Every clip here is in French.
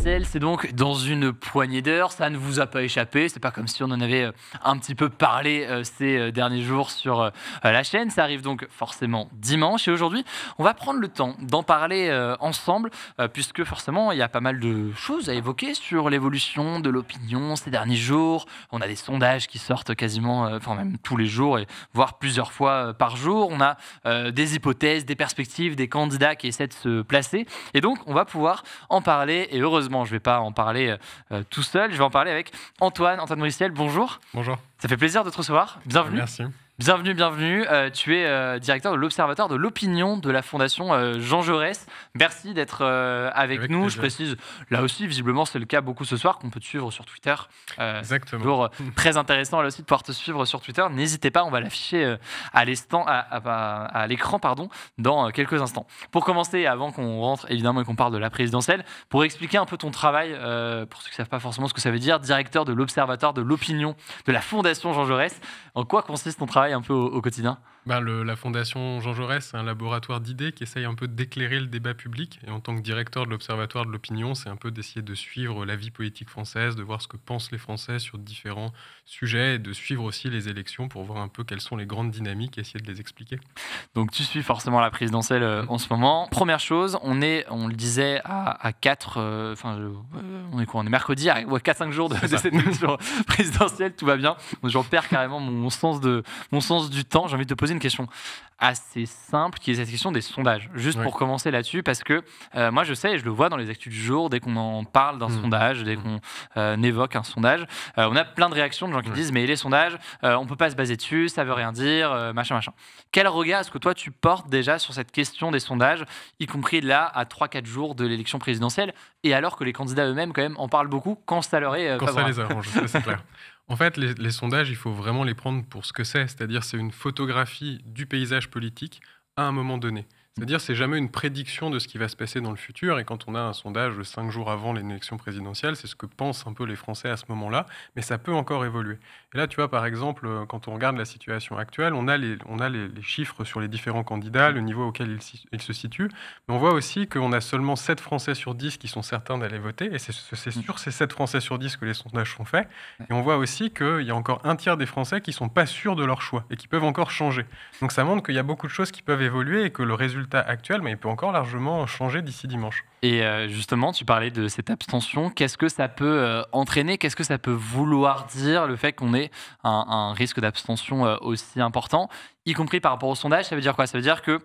présidentielle, c'est donc dans une poignée d'heures. Ça ne vous a pas échappé. C'est pas comme si on en avait un petit peu parlé ces derniers jours sur la chaîne. Ça arrive donc forcément dimanche. Et aujourd'hui, on va prendre le temps d'en parler ensemble, puisque forcément, il y a pas mal de choses à évoquer sur l'évolution de l'opinion ces derniers jours. On a des sondages qui sortent quasiment, enfin même tous les jours, et voire plusieurs fois par jour. On a des hypothèses, des perspectives, des candidats qui essaient de se placer. Et donc, on va pouvoir en parler. Et heureusement, je ne vais pas en parler tout seul. Je vais en parler avec Antoine Bristiel. Bonjour. Bonjour. Ça fait plaisir de te recevoir. Bienvenue. Merci. Bienvenue. Tu es directeur de l'Observatoire de l'opinion de la Fondation Jean Jaurès. Merci d'être avec nous. Plaisir. Je précise, là aussi, visiblement, c'est le cas beaucoup ce soir, qu'on peut te suivre sur Twitter. Exactement. C'est toujours très intéressant là aussi de pouvoir te suivre sur Twitter. N'hésitez pas, on va l'afficher à l'écran dans quelques instants. Pour commencer, avant qu'on rentre évidemment et qu'on parle de la présidentielle, pour expliquer un peu ton travail, pour ceux qui ne savent pas forcément ce que ça veut dire, directeur de l'Observatoire de l'opinion de la Fondation Jean Jaurès, en quoi consiste ton travail un peu au quotidien? La Fondation Jean Jaurès, c'est un laboratoire d'idées qui essaye un peu d'éclairer le débat public. Et en tant que directeur de l'Observatoire de l'opinion, c'est un peu d'essayer de suivre la vie politique française, de voir ce que pensent les Français sur différents sujets et de suivre aussi les élections pour voir un peu quelles sont les grandes dynamiques et essayer de les expliquer. Donc tu suis forcément la présidentielle en ce moment. Première chose, on le disait à 4, on est quoi? On est mercredi, à 4-5 jours de cette élection présidentielle, tout va bien. J'en perds carrément mon sens du temps. J'ai envie de te poser une question assez simple, qui est cette question des sondages. Juste pour commencer là-dessus, parce que moi je sais, et je le vois dans les actus du jour, dès qu'on en parle d'un sondage, dès qu'on évoque un sondage, on a plein de réactions de gens qui disent mais les sondages, on peut pas se baser dessus, ça veut rien dire, machin. Quel regard est-ce que toi tu portes déjà sur cette question des sondages, y compris là à 3-4 jours de l'élection présidentielle, et alors que les candidats eux-mêmes quand même en parlent beaucoup quand ça leur est quand favorable. ça les arrange, c'est clair. En fait, les sondages, il faut vraiment les prendre pour ce que c'est-à-dire c'est une photographie du paysage politique à un moment donné. C'est-à-dire c'est jamais une prédiction de ce qui va se passer dans le futur, et quand on a un sondage 5 jours avant l'élection présidentielle, c'est ce que pensent un peu les Français à ce moment-là, mais ça peut encore évoluer. Et là, tu vois, par exemple, quand on regarde la situation actuelle, on a les chiffres sur les différents candidats, le niveau auquel ils se situent, mais on voit aussi qu'on a seulement 7 Français sur 10 qui sont certains d'aller voter, et c'est sur ces 7 Français sur 10 que les sondages sont faits, et on voit aussi qu'il y a encore un tiers des Français qui ne sont pas sûrs de leur choix, et qui peuvent encore changer. Donc ça montre qu'il y a beaucoup de choses qui peuvent évoluer, et que le résultat actuel, mais il peut encore largement changer d'ici dimanche. Et justement, tu parlais de cette abstention. Qu'est-ce que ça peut entraîner? Qu'est-ce que ça peut vouloir dire, le fait qu'on ait un risque d'abstention aussi important, y compris par rapport au sondage? Ça veut dire quoi? Ça veut dire que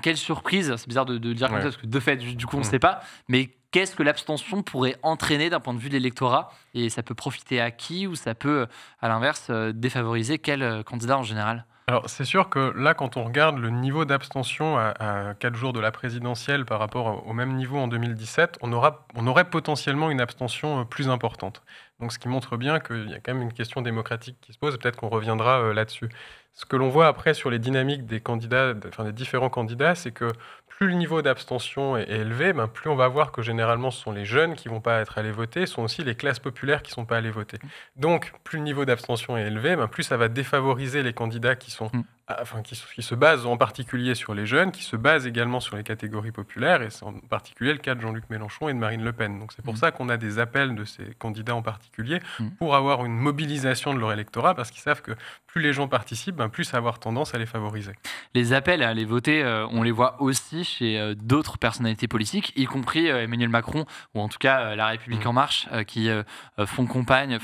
quelle surprise, c'est bizarre de dire comme ça, parce que de fait, du coup, on ne sait pas, mais qu'est-ce que l'abstention pourrait entraîner d'un point de vue de l'électorat? Et ça peut profiter à qui, ou ça peut, à l'inverse, défavoriser quel candidat en général? Alors, c'est sûr que là, quand on regarde le niveau d'abstention à 4 jours de la présidentielle par rapport au même niveau en 2017, on aurait potentiellement une abstention plus importante. Donc, ce qui montre bien qu'il y a quand même une question démocratique qui se pose, et peut-être qu'on reviendra là-dessus. Ce que l'on voit après sur les dynamiques des candidats, des différents candidats, c'est que plus le niveau d'abstention est élevé, plus on va voir que généralement ce sont les jeunes qui ne vont pas être allés voter, ce sont aussi les classes populaires qui ne sont pas allés voter. Donc, plus le niveau d'abstention est élevé, plus ça va défavoriser les candidats qui se basent en particulier sur les jeunes, qui se basent également sur les catégories populaires, et c'est en particulier le cas de Jean-Luc Mélenchon et de Marine Le Pen. Donc c'est pour ça qu'on a des appels de ces candidats en particulier pour avoir une mobilisation de leur électorat, parce qu'ils savent que plus les gens participent, plus ça va avoir tendance à les favoriser. Les appels à aller voter, on les voit aussi chez d'autres personnalités politiques, y compris Emmanuel Macron, ou en tout cas La République En Marche, qui font campagne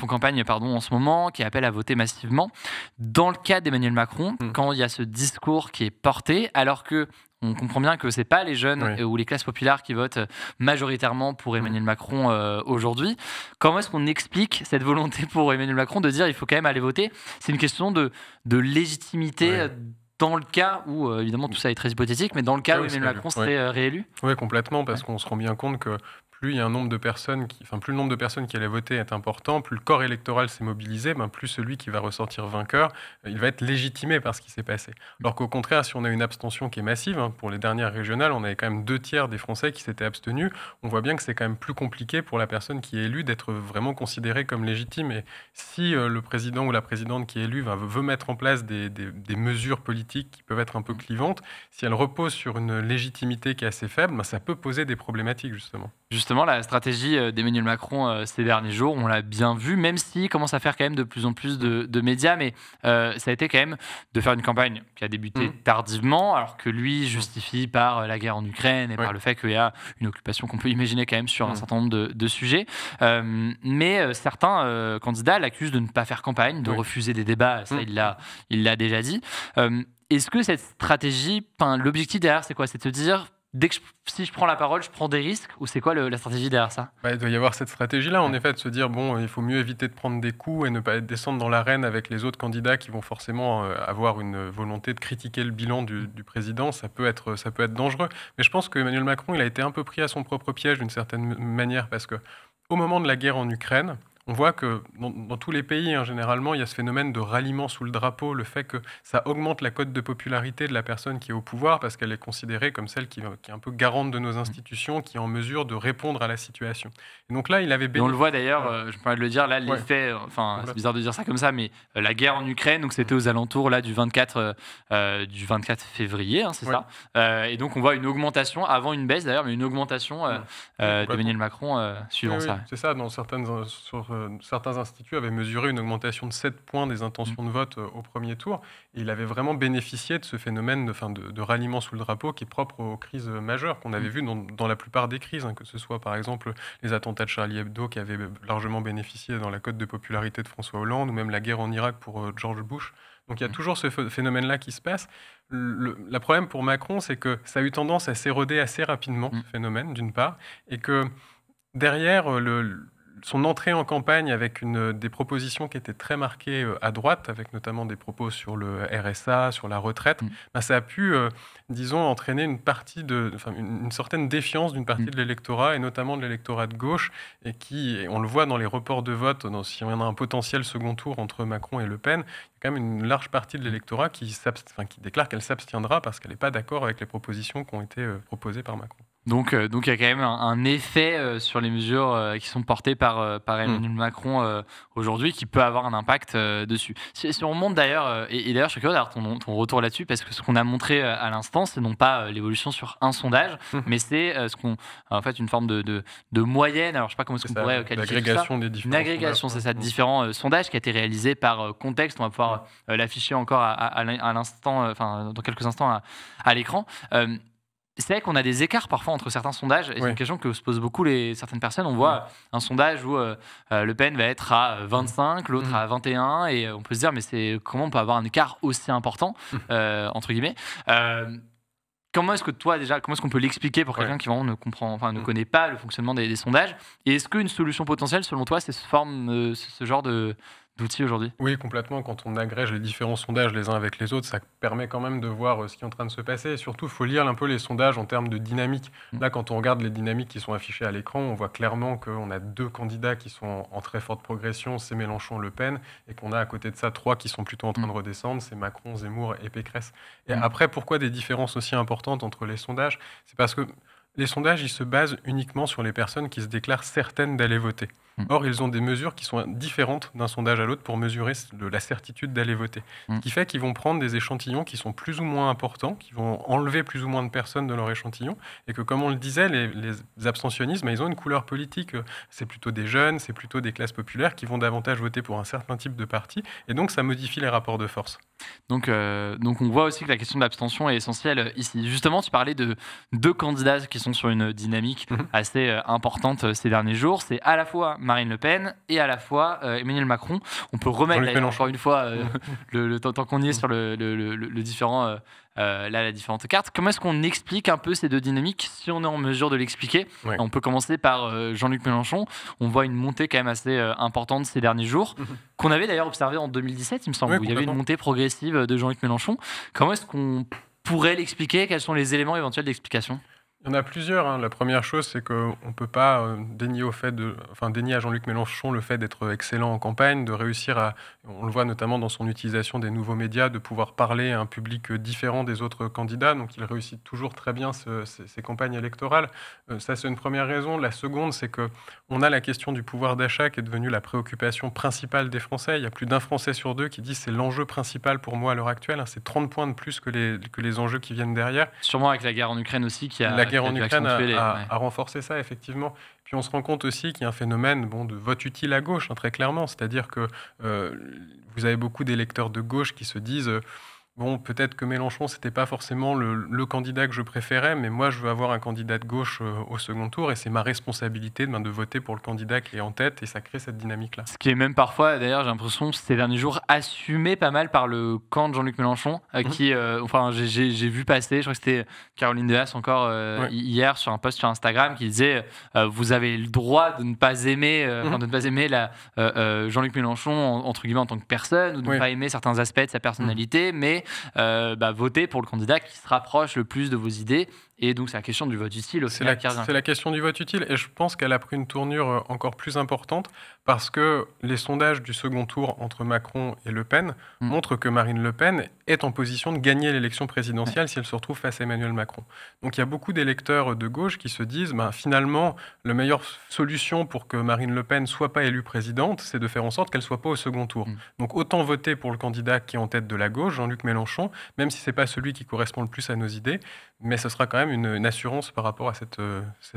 en ce moment, qui appellent à voter massivement. Dans le cas d'Emmanuel Macron, quand il y a ce discours qui est porté, alors que on comprend bien que ce n'est pas les jeunes ou les classes populaires qui votent majoritairement pour Emmanuel Macron aujourd'hui. Comment est-ce qu'on explique cette volonté pour Emmanuel Macron de dire il faut quand même aller voter? C'est une question de légitimité dans le cas où, évidemment tout ça est très hypothétique, mais dans le cas où Emmanuel Macron serait réélu? Oui, complètement, parce qu'on se rend bien compte que plus il y a un nombre de personnes plus le nombre de personnes qui allaient voter est important, plus le corps électoral s'est mobilisé, plus celui qui va ressortir vainqueur, il va être légitimé par ce qui s'est passé. Alors qu'au contraire, si on a une abstention qui est massive, pour les dernières régionales, on avait quand même 2/3 des Français qui s'étaient abstenus. On voit bien que c'est quand même plus compliqué pour la personne qui est élue d'être vraiment considérée comme légitime. Et si le président ou la présidente qui est élue veut mettre en place des mesures politiques qui peuvent être un peu clivantes, si elle repose sur une légitimité qui est assez faible, ça peut poser des problématiques, justement. Justement, la stratégie d'Emmanuel Macron ces derniers jours, on l'a bien vu, même s'il commence à faire quand même de plus en plus de médias, mais ça a été quand même de faire une campagne qui a débuté tardivement, alors que lui justifie par la guerre en Ukraine et par le fait qu'il y a une occupation qu'on peut imaginer quand même sur un certain nombre de sujets. Mais certains candidats l'accusent de ne pas faire campagne, de refuser des débats, ça il l'a déjà dit. Est-ce que cette stratégie, l'objectif derrière, c'est quoi? C'est de se dire, si je prends la parole, je prends des risques? Ou c'est quoi la stratégie derrière ça? Il doit y avoir cette stratégie-là, en effet, de se dire, il faut mieux éviter de prendre des coups et ne pas descendre dans l'arène avec les autres candidats qui vont forcément avoir une volonté de critiquer le bilan du président. Ça peut être dangereux. Mais je pense qu'Emmanuel Macron, il a été un peu pris à son propre piège d'une certaine manière, parce que au moment de la guerre en Ukraine, on voit que dans tous les pays, généralement, il y a ce phénomène de ralliement sous le drapeau, le fait que ça augmente la cote de popularité de la personne qui est au pouvoir parce qu'elle est considérée comme celle qui est un peu garante de nos institutions, qui est en mesure de répondre à la situation. Et donc là, il avait on le voit d'ailleurs, je peux le dire, là, l'effet, c'est bizarre de dire ça comme ça, mais la guerre en Ukraine, donc c'était aux alentours là, du 24 février, c'est ça. Et donc on voit une augmentation, avant une baisse d'ailleurs, mais une augmentation d'Emmanuel Macron suivant ça. C'est ça, certains instituts avaient mesuré une augmentation de 7 points des intentions de vote au premier tour. Et il avait vraiment bénéficié de ce phénomène de ralliement sous le drapeau qui est propre aux crises majeures qu'on avait vues dans la plupart des crises, que ce soit par exemple les attentats de Charlie Hebdo qui avaient largement bénéficié dans la cote de popularité de François Hollande, ou même la guerre en Irak pour George Bush. Donc il y a toujours ce phénomène-là qui se passe. Le problème pour Macron, c'est que ça a eu tendance à s'éroder assez rapidement, ce phénomène, d'une part, et que derrière son entrée en campagne avec des propositions qui étaient très marquées à droite, avec notamment des propos sur le RSA, sur la retraite, ça a pu, disons, entraîner une certaine défiance d'une partie de l'électorat, et notamment de l'électorat de gauche, et on le voit dans les reports de vote, si on a un potentiel second tour entre Macron et Le Pen, il y a quand même une large partie de l'électorat qui déclare qu'elle s'abstiendra parce qu'elle n'est pas d'accord avec les propositions qui ont été proposées par Macron. Donc il y a quand même un effet sur les mesures qui sont portées par Emmanuel Macron aujourd'hui qui peut avoir un impact dessus. Si on remonte d'ailleurs, et d'ailleurs je suis curieux d'avoir ton retour là-dessus, parce que ce qu'on a montré à l'instant, c'est non pas l'évolution sur un sondage, mais c'est en fait une forme de moyenne. Alors je ne sais pas comment est-ce qu'on pourrait qualifier l'agrégation ça. Des différents une agrégation, c'est ça, de différents sondages qui a été réalisé par Contexte. On va pouvoir l'afficher encore à l'instant, dans quelques instants à l'écran. C'est vrai qu'on a des écarts parfois entre certains sondages, et c'est une question que se posent beaucoup certaines personnes. On voit un sondage où Le Pen va être à 25, l'autre à 21, et on peut se dire, mais comment on peut avoir un écart aussi important, entre guillemets. Comment est-ce qu'on peut l'expliquer pour quelqu'un qui vraiment ne connaît pas le fonctionnement des sondages? Et est-ce qu'une solution potentielle, selon toi, c'est ce genre d'outils aujourd'hui? Oui, complètement. Quand on agrège les différents sondages les uns avec les autres, ça permet quand même de voir ce qui est en train de se passer. Et surtout, il faut lire un peu les sondages en termes de dynamique. Là, quand on regarde les dynamiques qui sont affichées à l'écran, on voit clairement qu'on a 2 candidats qui sont en très forte progression, c'est Mélenchon, Le Pen, et qu'on a à côté de ça 3 qui sont plutôt en train de redescendre, c'est Macron, Zemmour et Pécresse. Et après, pourquoi des différences aussi importantes entre les sondages? C'est parce que les sondages, ils se basent uniquement sur les personnes qui se déclarent certaines d'aller voter. Or, ils ont des mesures qui sont différentes d'un sondage à l'autre pour mesurer la certitude d'aller voter. Ce qui fait qu'ils vont prendre des échantillons qui sont plus ou moins importants, qui vont enlever plus ou moins de personnes de leur échantillon, et que, comme on le disait, les abstentionnistes, ils ont une couleur politique. C'est plutôt des jeunes, c'est plutôt des classes populaires qui vont davantage voter pour un certain type de parti, et donc ça modifie les rapports de force. Donc on voit aussi que la question de l'abstention est essentielle ici. Justement, tu parlais de 2 candidats qui sont sur une dynamique assez importante ces derniers jours. C'est à la fois Marine Le Pen et à la fois Emmanuel Macron. On peut remettre encore une fois le temps qu'on y est sur le différent. La différente carte. Comment est-ce qu'on explique un peu ces 2 dynamiques, si on est en mesure de l'expliquer? On peut commencer par Jean-Luc Mélenchon. On voit une montée quand même assez importante ces derniers jours, qu'on avait d'ailleurs observé en 2017, il me semble, où il y avait une montée progressive de Jean-Luc Mélenchon. Comment est-ce qu'on pourrait l'expliquer? Quels sont les éléments éventuels d'explication? Il y en a plusieurs, hein. La première chose, c'est qu'on ne peut pas dénier dénier à Jean-Luc Mélenchon le fait d'être excellent en campagne, de réussir à, on le voit notamment dans son utilisation des nouveaux médias, de pouvoir parler à un public différent des autres candidats. Donc il réussit toujours très bien ses campagnes électorales. Ça, c'est une première raison. La seconde, c'est qu'on a la question du pouvoir d'achat qui est devenue la préoccupation principale des Français. Il y a plus d'un Français sur deux qui dit c'est l'enjeu principal pour moi à l'heure actuelle. C'est 30 points de plus que les enjeux qui viennent derrière. Sûrement avec la guerre en Ukraine aussi qui a... La guerre en Ukraine a ouais. renforcé ça, effectivement. Puis on se rend compte aussi qu'il y a un phénomène de vote utile à gauche, très clairement. C'est-à-dire que vous avez beaucoup d'électeurs de gauche qui se disent bon, peut-être que Mélenchon, c'était pas forcément le candidat que je préférais, mais moi, je veux avoir un candidat de gauche au second tour, et c'est ma responsabilité de voter pour le candidat qui est en tête, et ça crée cette dynamique-là. Ce qui est même parfois, d'ailleurs, j'ai l'impression, ces derniers jours, assumé pas mal par le camp de Jean-Luc Mélenchon, qui, enfin, j'ai vu passer, je crois que c'était Caroline Dehaas encore hier sur un post sur Instagram qui disait vous avez le droit de ne pas aimer, de ne pas aimer Jean-Luc Mélenchon entre guillemets en tant que personne, ou de ne pas aimer certains aspects de sa personnalité, mais votez pour le candidat qui se rapproche le plus de vos idées. Et donc, c'est la question du vote utile. C'est la question du vote utile. Et je pense qu'elle a pris une tournure encore plus importante parce que les sondages du second tour entre Macron et Le Pen montrent que Marine Le Pen est en position de gagner l'élection présidentielle si elle se retrouve face à Emmanuel Macron. Donc, il y a beaucoup d'électeurs de gauche qui se disent finalement, la meilleure solution pour que Marine Le Pen ne soit pas élue présidente, c'est de faire en sorte qu'elle ne soit pas au second tour. Donc, autant voter pour le candidat qui est en tête de la gauche, Jean-Luc Mélenchon, même si ce n'est pas celui qui correspond le plus à nos idées, mais ce sera quand même une assurance par rapport à cette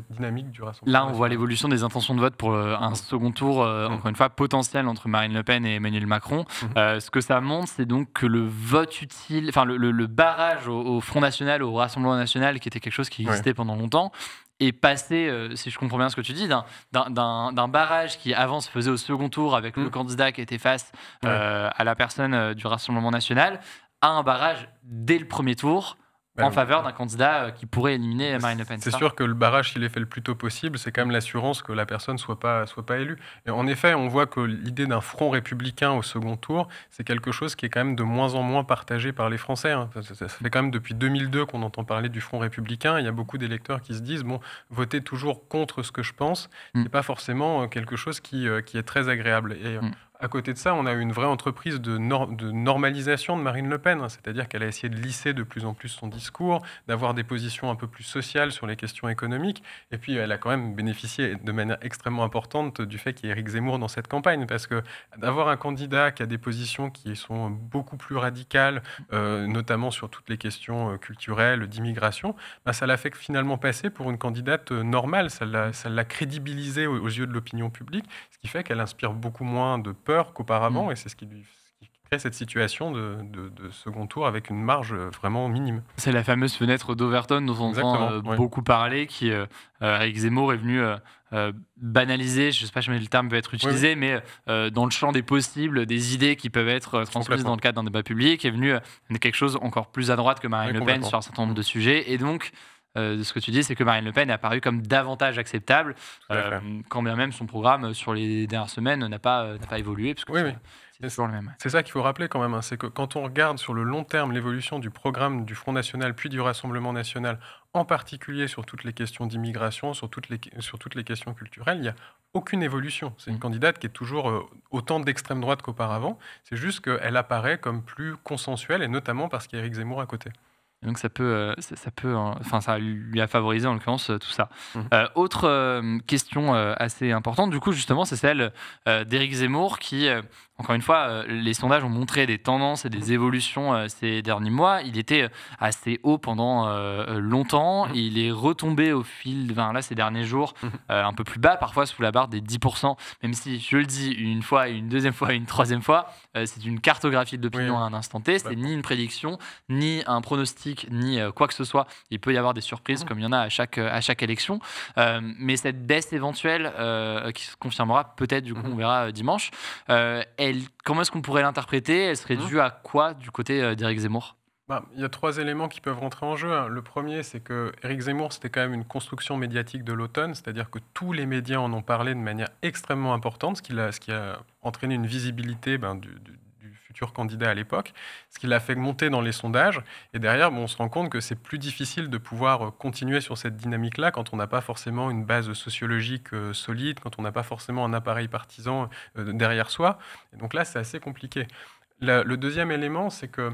dynamique du Rassemblement. Là, on voit l'évolution des intentions de vote pour un second tour, encore une fois, potentiel entre Marine Le Pen et Emmanuel Macron. Ce que ça montre, c'est donc que le vote utile, enfin le barrage au Front National, au Rassemblement National, qui était quelque chose qui existait pendant longtemps, est passé, si je comprends bien ce que tu dis, d'un barrage qui avant se faisait au second tour avec le candidat qui était face à la personne du Rassemblement National, à un barrage dès le premier tour, en faveur d'un candidat qui pourrait éliminer Marine Le Pen. C'est sûr que le barrage, s'il est fait le plus tôt possible, c'est quand même l'assurance que la personne ne soit pas élue. Et en effet, on voit que l'idée d'un front républicain au second tour, c'est quelque chose qui est quand même de moins en moins partagé par les Français. Ça fait quand même depuis 2002 qu'on entend parler du front républicain. Il y a beaucoup d'électeurs qui se disent bon, voter toujours contre ce que je pense, c'est pas forcément quelque chose qui est très agréable. Et à côté de ça, on a eu une vraie entreprise de normalisation de Marine Le Pen, c'est-à-dire qu'elle a essayé de lisser de plus en plus son discours, d'avoir des positions un peu plus sociales sur les questions économiques, et puis elle a quand même bénéficié de manière extrêmement importante du fait qu'il y ait Éric Zemmour dans cette campagne, parce que d'avoir un candidat qui a des positions qui sont beaucoup plus radicales, notamment sur toutes les questions culturelles, d'immigration, ça l'a fait finalement passer pour une candidate normale, ça l'a crédibilisée aux yeux de l'opinion publique, ce qui fait qu'elle inspire beaucoup moins de peur qu'auparavant, et c'est ce qui crée cette situation de second tour avec une marge vraiment minime. C'est la fameuse fenêtre d'Overton dont on entend beaucoup parler, qui Éric Zemmour est venu banaliser, je ne sais pas si le terme peut être utilisé, mais dans le champ des possibles, des idées qui peuvent être transmises dans le cadre d'un débat public, est venu quelque chose encore plus à droite que Marine Le Pen sur un certain nombre de sujets, et donc ce que tu dis, c'est que Marine Le Pen est apparue comme davantage acceptable, quand bien même son programme sur les dernières semaines n'a pas évolué, parce que c'est toujours le même. C'est ça qu'il faut rappeler quand même, c'est que quand on regarde sur le long terme l'évolution du programme du Front National puis du Rassemblement National, en particulier sur toutes les questions d'immigration, sur toutes les questions culturelles, il n'y a aucune évolution. C'est une candidate qui est toujours autant d'extrême droite qu'auparavant, c'est juste qu'elle apparaît comme plus consensuelle, et notamment parce qu'il y a Éric Zemmour à côté. Donc ça lui a favorisé en l'occurrence tout ça. Autre question assez importante, du coup justement, c'est celle d'Éric Zemmour qui, encore une fois, les sondages ont montré des tendances et des évolutions ces derniers mois. Il était assez haut pendant longtemps. Il est retombé au fil, ces derniers jours, un peu plus bas, parfois sous la barre des 10%, même si, je le dis une fois, une deuxième fois, une troisième fois, c'est une cartographie de l'opinion à un instant T. C'est ni une prédiction, ni un pronostic, ni quoi que ce soit. Il peut y avoir des surprises, comme il y en a à chaque élection. Mais cette baisse éventuelle, qui se confirmera peut-être, du coup, on verra dimanche, comment est-ce qu'on pourrait l'interpréter ? Elle serait due à quoi du côté d'Éric Zemmour ? Il y a 3 éléments qui peuvent rentrer en jeu. Le premier, c'est que Éric Zemmour, c'était quand même une construction médiatique de l'automne, c'est-à-dire que tous les médias en ont parlé de manière extrêmement importante, ce qui a entraîné une visibilité du futur candidat à l'époque, ce qui l'a fait monter dans les sondages. Et derrière, on se rend compte que c'est plus difficile de pouvoir continuer sur cette dynamique-là quand on n'a pas forcément une base sociologique solide, quand on n'a pas forcément un appareil partisan derrière soi. Et donc là, c'est assez compliqué. Le deuxième élément, c'est que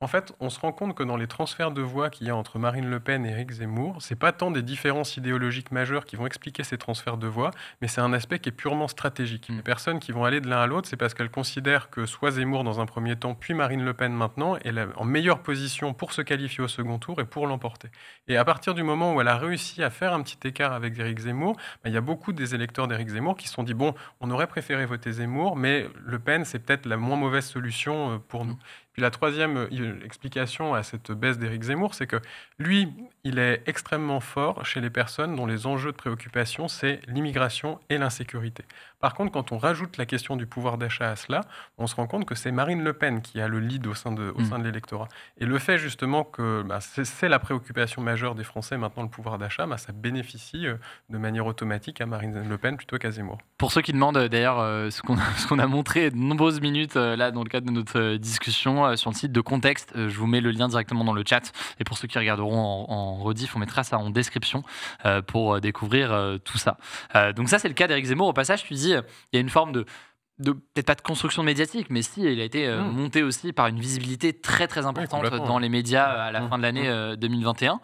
en fait, on se rend compte que dans les transferts de voix qu'il y a entre Marine Le Pen et Éric Zemmour, c'est pas tant des différences idéologiques majeures qui vont expliquer ces transferts de voix, mais c'est un aspect qui est purement stratégique. Les personnes qui vont aller de l'un à l'autre, c'est parce qu'elles considèrent que soit Zemmour dans un premier temps, puis Marine Le Pen maintenant, est en meilleure position pour se qualifier au second tour et pour l'emporter. Et à partir du moment où elle a réussi à faire un petit écart avec Éric Zemmour, il y a beaucoup des électeurs d'Éric Zemmour qui se sont dit, bon, on aurait préféré voter Zemmour, mais Le Pen, c'est peut-être la moins mauvaise solution pour nous. Puis la troisième explication à cette baisse d'Éric Zemmour, c'est que lui, il est extrêmement fort chez les personnes dont les enjeux de préoccupation, c'est l'immigration et l'insécurité. Par contre, quand on rajoute la question du pouvoir d'achat à cela, on se rend compte que c'est Marine Le Pen qui a le lead au sein de l'électorat. Et le fait justement que c'est la préoccupation majeure des Français maintenant, le pouvoir d'achat, ça bénéficie de manière automatique à Marine Le Pen plutôt qu'à Zemmour. Pour ceux qui demandent d'ailleurs ce qu'on a montré de nombreuses minutes là dans le cadre de notre discussion sur le site de Contexte, je vous mets le lien directement dans le chat. Et pour ceux qui regarderont en rediff, on mettra ça en description pour découvrir tout ça. Donc ça, c'est le cas d'Éric Zemmour. Au passage, tu dis, il y a une forme de peut-être pas de construction médiatique, mais si, il a été monté aussi par une visibilité très très importante dans les médias à la fin de l'année 2021.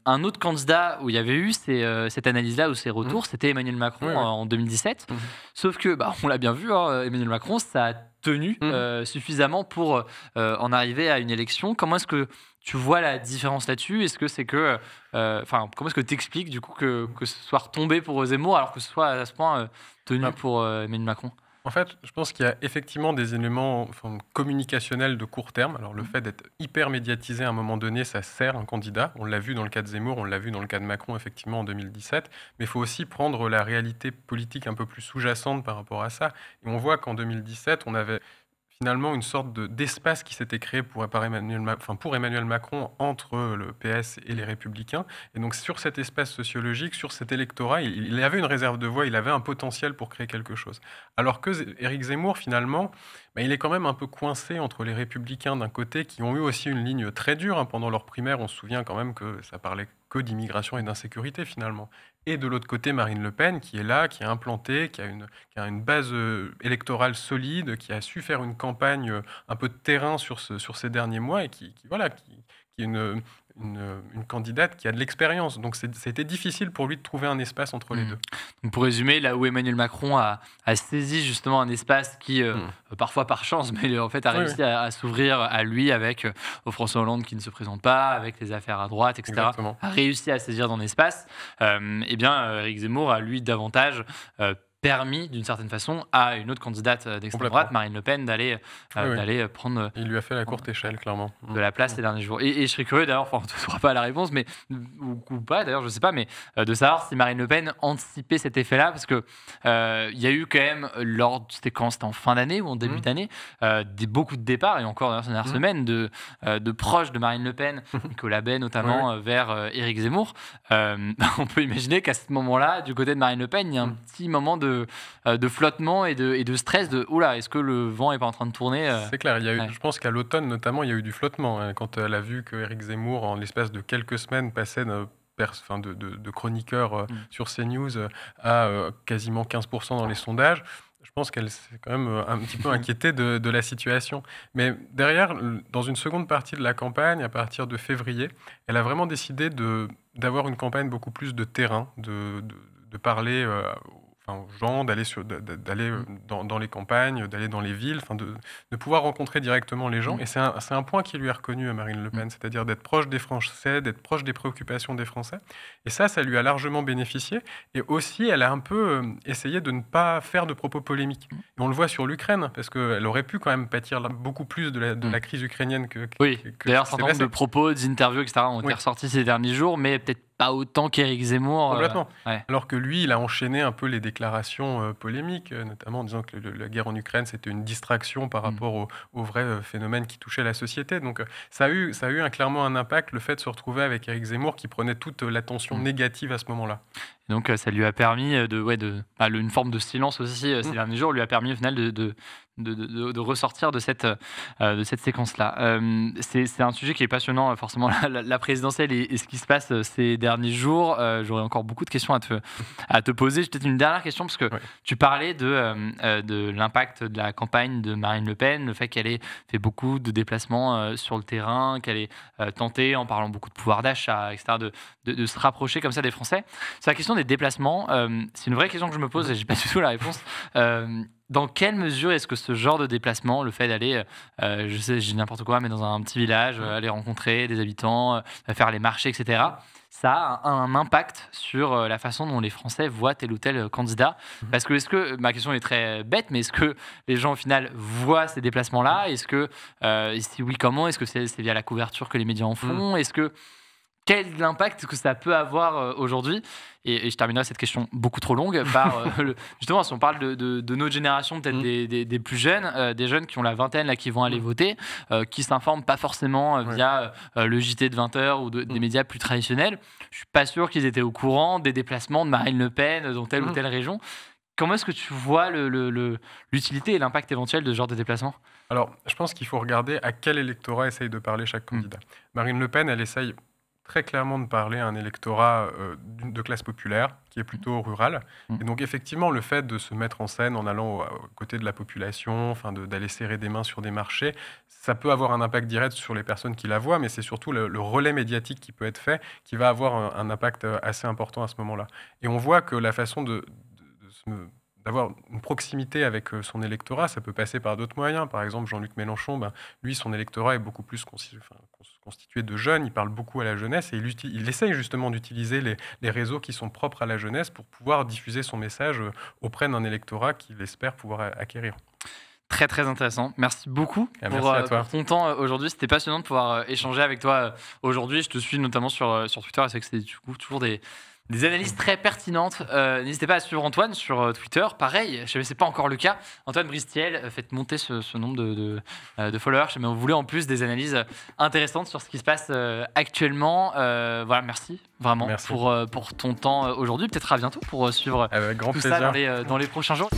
Un autre candidat où il y avait eu cette analyse-là ou ces retours, c'était Emmanuel Macron en 2017. Sauf que, on l'a bien vu, Emmanuel Macron, ça a tenu suffisamment pour en arriver à une élection. Comment est-ce que tu vois la différence là-dessus? Est-ce que c'est que, comment est-ce que tu expliques du coup que ce soit retombé pour Zemmour alors que ce soit à ce point tenu pour Emmanuel Macron? En fait, je pense qu'il y a effectivement des éléments communicationnels de court terme. Alors, le fait d'être hyper médiatisé à un moment donné, ça sert un candidat. On l'a vu dans le cas de Zemmour, on l'a vu dans le cas de Macron, effectivement, en 2017. Mais il faut aussi prendre la réalité politique un peu plus sous-jacente par rapport à ça. Et on voit qu'en 2017, on avait finalement une sorte d'espace qui s'était créé pour Emmanuel Macron entre le PS et les Républicains. Et donc sur cet espace sociologique, sur cet électorat, il avait une réserve de voix, il avait un potentiel pour créer quelque chose. Alors que Éric Zemmour, finalement, il est quand même un peu coincé entre les Républicains d'un côté, qui ont eu aussi une ligne très dure. Pendant leur primaire, on se souvient quand même que ça parlait que d'immigration et d'insécurité finalement. Et de l'autre côté, Marine Le Pen, qui est là, qui est implantée, qui a une base électorale solide, qui a su faire une campagne un peu de terrain sur ces derniers mois et qui est une candidate qui a de l'expérience. Donc c'était difficile pour lui de trouver un espace entre les deux. Donc pour résumer, là où Emmanuel Macron a saisi justement un espace qui, parfois par chance, mais en fait a réussi à s'ouvrir à lui avec François Hollande qui ne se présente pas, avec les affaires à droite, etc. Exactement. A réussi à saisir dans l'espace. Éric Zemmour a lui davantage permis d'une certaine façon à une autre candidate d'extrême droite, Marine Le Pen, d'aller prendre. Il lui a fait la courte échelle, clairement. De la place ces derniers jours. Et je serais curieux d'ailleurs, on ne saura pas la réponse, mais, ou pas d'ailleurs, je ne sais pas, mais de savoir si Marine Le Pen anticipait cet effet-là, parce qu'il y a eu quand même, c'était en fin d'année ou en début d'année, beaucoup de départs, et encore dans la dernière semaine, de proches de Marine LePen, Nicolas Bay notamment, vers Éric Zemmour. On peut imaginer qu'à ce moment-là, du côté de Marine Le Pen, il y a un petit moment de flottement et de stress de oula, est-ce que le vent n'est pas en train de tourner C'est clair, je pense qu'à l'automne notamment, il y a eu du flottement. Quand elle a vu qu'Éric Zemmour, en l'espace de quelques semaines, passait de chroniqueur sur CNews à quasiment 15% dans les sondages, je pense qu'elle s'est quand même un petit peu inquiétée de la situation. Mais derrière, dans une seconde partie de la campagne, à partir de février, elle a vraiment décidé d'avoir une campagne beaucoup plus de terrain, de parler aux gens, d'aller dans les campagnes, d'aller dans les villes, de pouvoir rencontrer directement les gens. Et c'est un point qui lui est reconnu à Marine Le Pen, c'est-à-dire d'être proche des Français, d'être proche des préoccupations des Français. Et ça lui a largement bénéficié. Et aussi, elle a un peu essayé de ne pas faire de propos polémiques. Et on le voit sur l'Ukraine, parce qu'elle aurait pu quand même pâtir beaucoup plus de la crise ukrainienne que d'ailleurs, un certain nombre de propos, d'interviews, etc. ont été ressortis ces derniers jours, mais peut-être pas autant qu'Éric Zemmour. Complètement. Alors que lui, il a enchaîné un peu les déclarations polémiques, notamment en disant que la guerre en Ukraine, c'était une distraction par rapport aux vrais phénomènes qui touchaient la société. Donc ça a eu clairement un impact, le fait de se retrouver avec Éric Zemmour qui prenait toute l'attention négative à ce moment-là. Et donc, ça lui a permis une forme de silence aussi ces derniers jours, lui a permis au final de ressortir de cette séquence-là. C'est un sujet qui est passionnant, forcément, la présidentielle et ce qui se passe ces derniers jours. J'aurais encore beaucoup de questions à te poser. J'ai peut-être une dernière question, parce que tu parlais de l'impact de la campagne de Marine Le Pen, le fait qu'elle ait fait beaucoup de déplacements sur le terrain, qu'elle ait tenté, en parlant beaucoup de pouvoir d'achat, etc., de se rapprocher comme ça des Français. C'est la question des déplacements. C'est une vraie question que je me pose et je n'ai pas du tout la réponse. Dans quelle mesure est-ce que ce genre de déplacement, le fait d'aller, je sais, j'ai n'importe quoi, mais dans un petit village, aller rencontrer des habitants, faire les marchés, etc., ça a un impact sur la façon dont les Français voient tel ou tel candidat? Parce que, ma question est très bête, mais est-ce que les gens au final voient ces déplacements-là? Est-ce que, si oui, comment? Est-ce que c'est via la couverture que les médias en font? Quel impact que ça peut avoir aujourd'hui? Et je terminerai cette question beaucoup trop longue par, justement, si on parle de notre génération, peut-être des plus jeunes, des jeunes qui ont la vingtaine, là, qui vont aller voter, qui ne s'informent pas forcément via le JT de 20h ou des médias plus traditionnels. Je ne suis pas sûr qu'ils étaient au courant des déplacements de Marine Le Pen dans telle ou telle région. Comment est-ce que tu vois l'utilité et l'impact éventuel de ce genre de déplacement? Alors, je pense qu'il faut regarder à quel électorat essaye de parler chaque candidat. Marine Le Pen, elle essaye très clairement de parler à un électorat de classe populaire qui est plutôt rural. Et donc effectivement, le fait de se mettre en scène en allant aux côtés de la population, d'aller serrer des mains sur des marchés, ça peut avoir un impact direct sur les personnes qui la voient, mais c'est surtout le relais médiatique qui peut être fait qui va avoir un impact assez important à ce moment-là. Et on voit que la façon d'avoir une proximité avec son électorat, ça peut passer par d'autres moyens. Par exemple, Jean-Luc Mélenchon, lui, son électorat est beaucoup plus constitué de jeunes, il parle beaucoup à la jeunesse et il essaye justement d'utiliser les réseaux qui sont propres à la jeunesse pour pouvoir diffuser son message auprès d'un électorat qu'il espère pouvoir acquérir. Très très intéressant. Merci beaucoup pour ton temps aujourd'hui. C'était passionnant de pouvoir échanger avec toi aujourd'hui. Je te suis notamment sur Twitter et c'est que c'est du coup toujours des analyses très pertinentes. N'hésitez pas à suivre Antoine sur Twitter. Pareil, je ne sais, c'est pas encore le cas. Antoine Bristiel, faites monter ce nombre de followers. Mais on voulait en plus des analyses intéressantes sur ce qui se passe actuellement. Voilà, merci vraiment pour ton temps aujourd'hui. Peut-être à bientôt pour suivre avec grand tout plaisir. ça dans les prochains jours.